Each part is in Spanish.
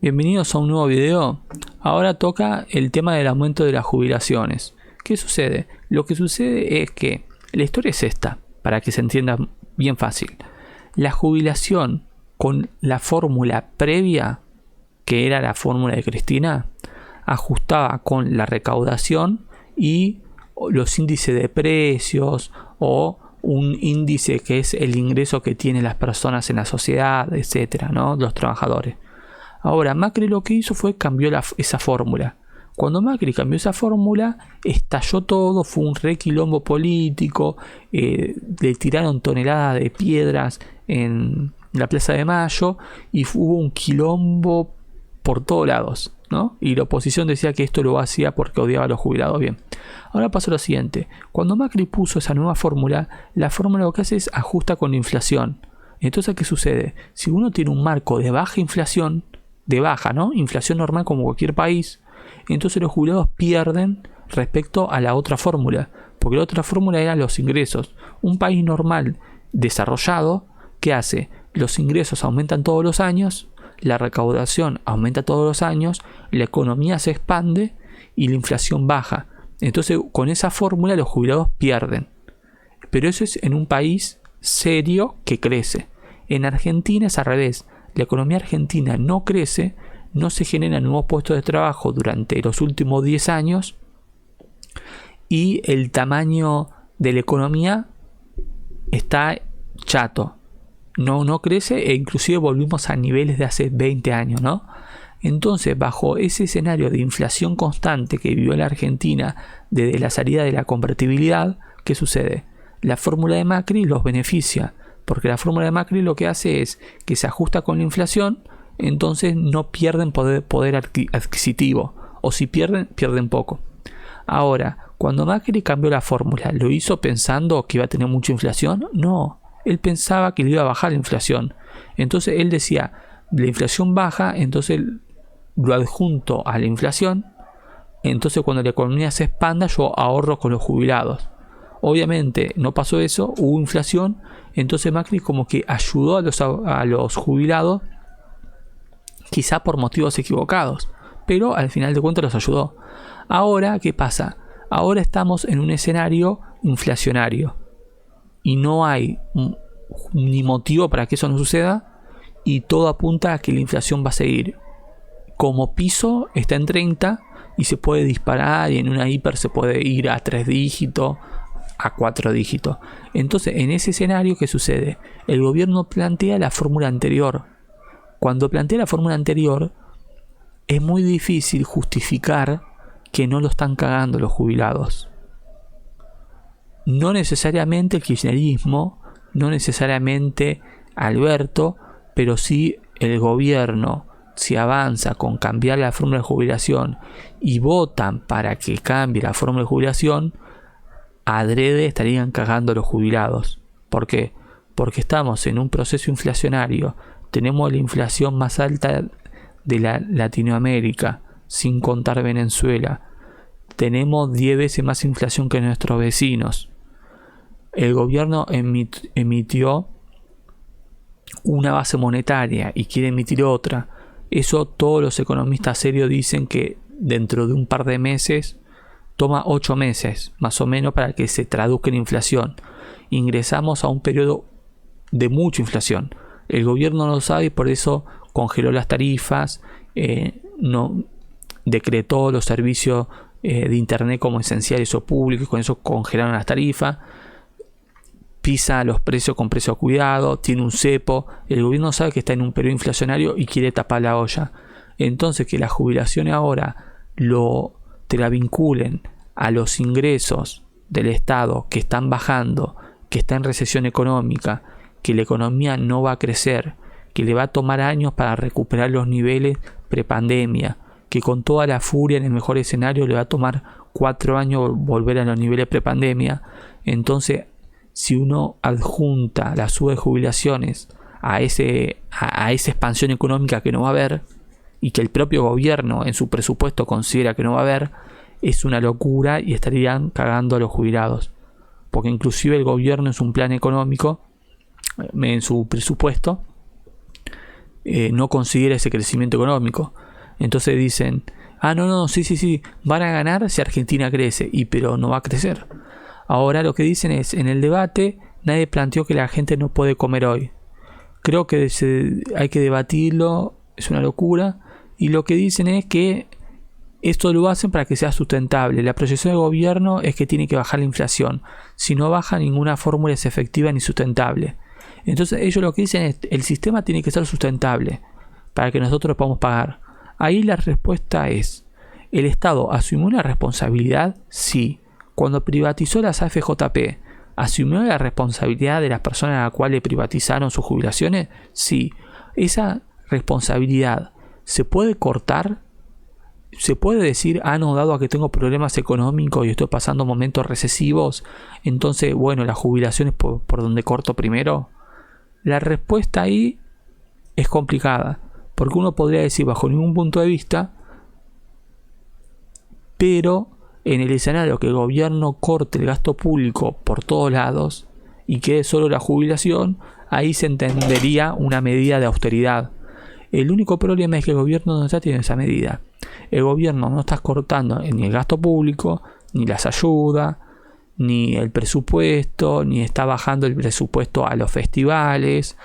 Bienvenidos a un nuevo video. Ahora toca el tema del aumento de las jubilaciones. ¿Qué sucede? Lo que sucede es que la historia es esta, para que se entienda bien fácil. La jubilación con la fórmula previa, que era la fórmula de Cristina, ajustaba con la recaudación y los índices de precios o un índice que es el ingreso que tienen las personas en la sociedad, etcétera, ¿no? Los trabajadores. Ahora, Macri lo que hizo fue cambió esa fórmula. Cuando Macri cambió esa fórmula, estalló todo, fue un requilombo político, le tiraron toneladas de piedras en la Plaza de Mayo y hubo un quilombo por todos lados, ¿no? Y la oposición decía que esto lo hacía porque odiaba a los jubilados. Bien, ahora pasó lo siguiente. Cuando Macri puso esa nueva fórmula, la fórmula lo que hace es ajusta con la inflación. Entonces, ¿qué sucede? Si uno tiene un marco de baja inflación, ¿no? Inflación normal como cualquier país, entonces los jubilados pierden respecto a la otra fórmula, porque la otra fórmula era los ingresos. Un país normal desarrollado, ¿qué hace? Los ingresos aumentan todos los años, la recaudación aumenta todos los años, la economía se expande y la inflación baja. Entonces con esa fórmula los jubilados pierden. Pero eso es en un país serio que crece. En Argentina es al revés. La economía argentina no crece, no se generan nuevos puestos de trabajo durante los últimos 10 años y el tamaño de la economía está chato. No crece e inclusive volvimos a niveles de hace 20 años, ¿no? Entonces, bajo ese escenario de inflación constante que vivió la Argentina desde la salida de la convertibilidad, ¿qué sucede? La fórmula de Macri los beneficia. Porque la fórmula de Macri lo que hace es que se ajusta con la inflación, entonces no pierden poder adquisitivo. O si pierden poco. Ahora, cuando Macri cambió la fórmula, ¿lo hizo pensando que iba a tener mucha inflación? No, él pensaba que le iba a bajar la inflación. Entonces él decía, la inflación baja, entonces lo adjunto a la inflación. Entonces cuando la economía se expanda, yo ahorro con los jubilados. Obviamente no pasó eso, hubo inflación, entonces Macri como que ayudó a los jubilados, quizá por motivos equivocados, pero al final de cuentas los ayudó. Ahora, ¿qué pasa? Ahora estamos en un escenario inflacionario y no hay ni motivo para que eso no suceda y todo apunta a que la inflación va a seguir. Como piso está en 30 y se puede disparar y en una hiper se puede ir a 3 dígitos, a 4 dígitos. Entonces, en ese escenario, ¿qué sucede? El gobierno plantea la fórmula anterior. Cuando plantea la fórmula anterior, es muy difícil justificar que no lo están cagando los jubilados. No necesariamente el kirchnerismo, no necesariamente Alberto, pero sí el gobierno, si avanza con cambiar la fórmula de jubilación y votan para que cambie la fórmula de jubilación, adrede estarían cagando a los jubilados. ¿Por qué? Porque estamos en un proceso inflacionario. Tenemos la inflación más alta de Latinoamérica, sin contar Venezuela. Tenemos 10 veces más inflación que nuestros vecinos. El gobierno emitió una base monetaria y quiere emitir otra. Eso todos los economistas serios dicen que dentro de un par de meses, toma 8 meses más o menos para que se traduzca en inflación. Ingresamos a un periodo de mucha inflación. El gobierno no lo sabe y por eso congeló las tarifas, no decretó los servicios de internet como esenciales o públicos, con eso congelaron las tarifas, pisa los precios con precio a cuidado, tiene un cepo. El gobierno sabe que está en un periodo inflacionario y quiere tapar la olla. Entonces que las jubilaciones ahora te la vinculen a los ingresos del Estado que están bajando, que está en recesión económica, que la economía no va a crecer, que le va a tomar años para recuperar los niveles prepandemia, que con toda la furia en el mejor escenario le va a tomar 4 años volver a los niveles prepandemia. Entonces, si uno adjunta la suba de jubilaciones a esa expansión económica que no va a haber, y que el propio gobierno en su presupuesto considera que no va a haber, es una locura y estarían cagando a los jubilados. Porque inclusive el gobierno en su plan económico, en su presupuesto, no consiguiera ese crecimiento económico. Entonces dicen, no, sí, van a ganar si Argentina crece, pero no va a crecer. Ahora lo que dicen es, en el debate nadie planteó que la gente no puede comer hoy. Creo que hay que debatirlo, es una locura. Y lo que dicen es que esto lo hacen para que sea sustentable. La proyección del gobierno es que tiene que bajar la inflación. Si no baja, ninguna fórmula es efectiva ni sustentable. Entonces ellos lo que dicen es, el sistema tiene que ser sustentable para que nosotros podamos pagar. Ahí la respuesta es, ¿el Estado asumió una responsabilidad? Sí. Cuando privatizó las AFJP, ¿asumió la responsabilidad de las personas a las cuales privatizaron sus jubilaciones? Sí. Esa responsabilidad se puede cortar. Se puede decir, no, dado a que tengo problemas económicos y estoy pasando momentos recesivos, entonces, bueno, las jubilaciones por donde corto primero. La respuesta ahí es complicada, porque uno podría decir bajo ningún punto de vista, pero en el escenario que el gobierno corte el gasto público por todos lados y quede solo la jubilación, ahí se entendería una medida de austeridad. El único problema es que el gobierno no está teniendo esa medida. El gobierno no está cortando ni el gasto público, ni las ayudas, ni el presupuesto, ni está bajando el presupuesto a los festivales.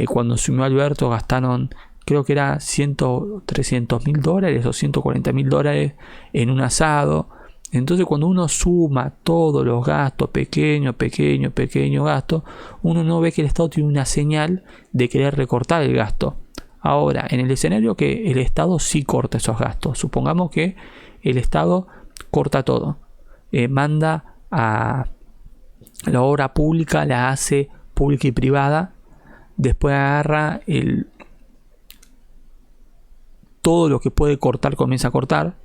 Cuando asumió Alberto gastaron, creo que era $300.000 o $140.000 en un asado. Entonces cuando uno suma todos los gastos, pequeño gasto, uno no ve que el Estado tiene una señal de querer recortar el gasto. Ahora, en el escenario que el Estado sí corta esos gastos, supongamos que el Estado corta todo, manda a la obra pública, la hace pública y privada, después agarra todo lo que puede cortar, comienza a cortar,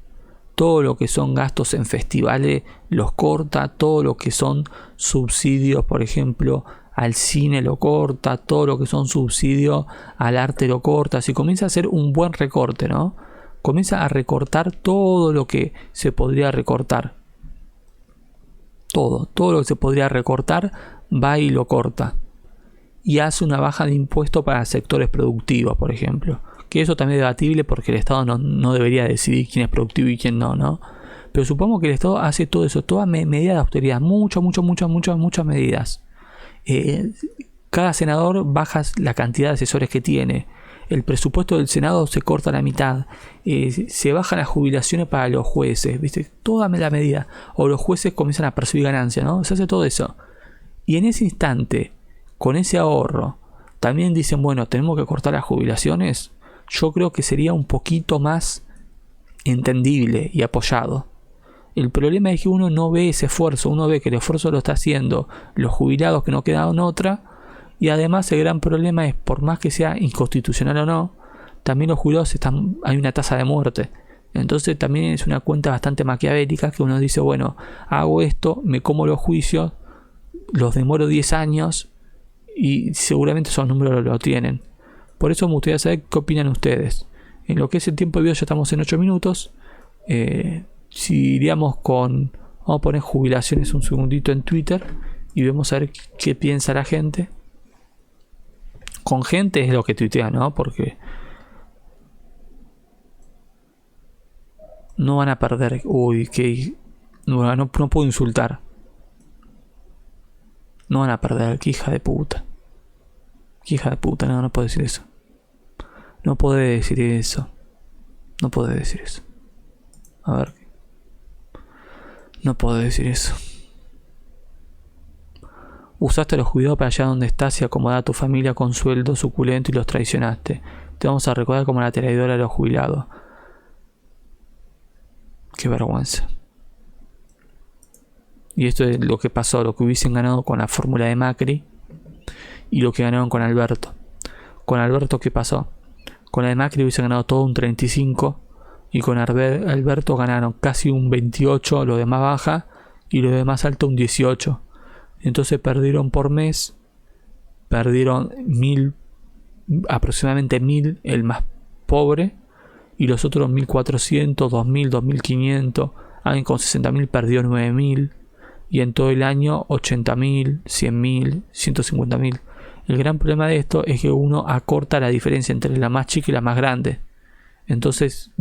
todo lo que son gastos en festivales los corta, todo lo que son subsidios, por ejemplo, al cine lo corta, todo lo que son subsidios al arte lo corta. Si comienza a hacer un buen recorte, ¿no? Comienza a recortar todo lo que se podría recortar. Todo lo que se podría recortar va y lo corta. Y hace una baja de impuestos para sectores productivos, por ejemplo. Que eso también es debatible porque el Estado no debería decidir quién es productivo y quién no, ¿no? Pero supongo que el Estado hace todo eso, toda medida de austeridad, muchas medidas. Cada senador baja la cantidad de asesores que tiene. El presupuesto del Senado se corta a la mitad. Se bajan las jubilaciones para los jueces, ¿viste? Toda la medida. O los jueces comienzan a percibir ganancias, ¿no? Se hace todo eso. Y en ese instante, con ese ahorro, también dicen, bueno, tenemos que cortar las jubilaciones. Yo creo que sería un poquito más entendible y apoyado. El problema es que uno no ve ese esfuerzo, uno ve que el esfuerzo lo está haciendo los jubilados que no quedaron otra, y además el gran problema es, por más que sea inconstitucional o no, también los jubilados hay una tasa de muerte. Entonces también es una cuenta bastante maquiavélica que uno dice, bueno, hago esto, me como los juicios, los demoro 10 años y seguramente esos números lo tienen. Por eso me gustaría saber qué opinan ustedes. En lo que es el tiempo de video ya estamos en 8 minutos. Si iríamos vamos a poner jubilaciones un segundito en Twitter y vemos a ver qué piensa la gente. Con gente es lo que tuitea, ¿no? Porque no van a perder. Uy, que no puedo insultar. No van a perder, que hija de puta. Que hija de puta, no puedo decir eso. No puedo decir eso. No puedo decir eso. A ver. No puedo decir eso. Usaste a los jubilados para allá donde estás y acomodar a tu familia con sueldo suculento y los traicionaste. Te vamos a recordar como la traidora de los jubilados. Qué vergüenza. Y esto es lo que pasó, lo que hubiesen ganado con la fórmula de Macri y lo que ganaron con Alberto. Con Alberto, ¿qué pasó? Con la de Macri hubiesen ganado todo un 35 y con Alberto ganaron casi un 28, lo de más baja, y lo de más alto un 18. Entonces perdieron por mes, perdieron 1.000, aproximadamente 1.000 el más pobre, y los otros 1.400, 2.000, 2.500, alguien con 60.000 perdió 9.000, y en todo el año 80.000, 100.000, 150.000. El gran problema de esto es que uno acorta la diferencia entre la más chica y la más grande. Entonces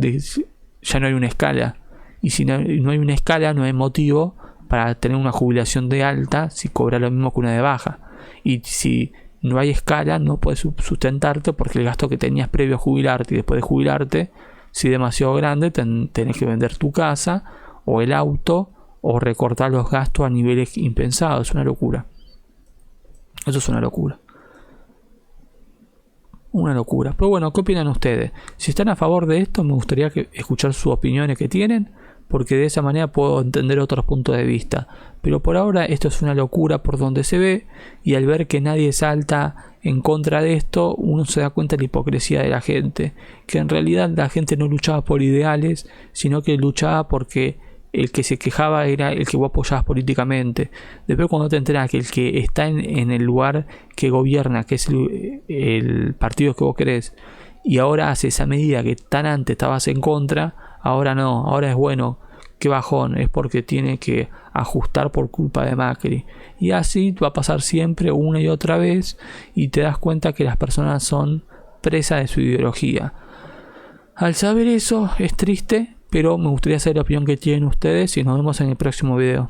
ya no hay una escala. Y si no hay una escala, no hay motivo para tener una jubilación de alta si cobra lo mismo que una de baja. Y si no hay escala, no puedes sustentarte porque el gasto que tenías previo a jubilarte y después de jubilarte, si es demasiado grande, tenés que vender tu casa o el auto o recortar los gastos a niveles impensados. Es una locura. Eso es una locura. Una locura. Pero bueno, ¿qué opinan ustedes? Si están a favor de esto, me gustaría escuchar sus opiniones que tienen, porque de esa manera puedo entender otros puntos de vista. Pero por ahora esto es una locura por donde se ve, y al ver que nadie salta en contra de esto, uno se da cuenta de la hipocresía de la gente, que en realidad la gente no luchaba por ideales, sino que luchaba porque el que se quejaba era el que vos apoyabas políticamente. Después, cuando te enteras que el que está en el lugar que gobierna, que es el partido que vos querés, y ahora hace esa medida que tan antes estabas en contra, ahora no, ahora es bueno, qué bajón, es porque tiene que ajustar por culpa de Macri. Y así va a pasar siempre, una y otra vez, y te das cuenta que las personas son presas de su ideología. Al saber eso es triste, pero me gustaría saber la opinión que tienen ustedes y nos vemos en el próximo video.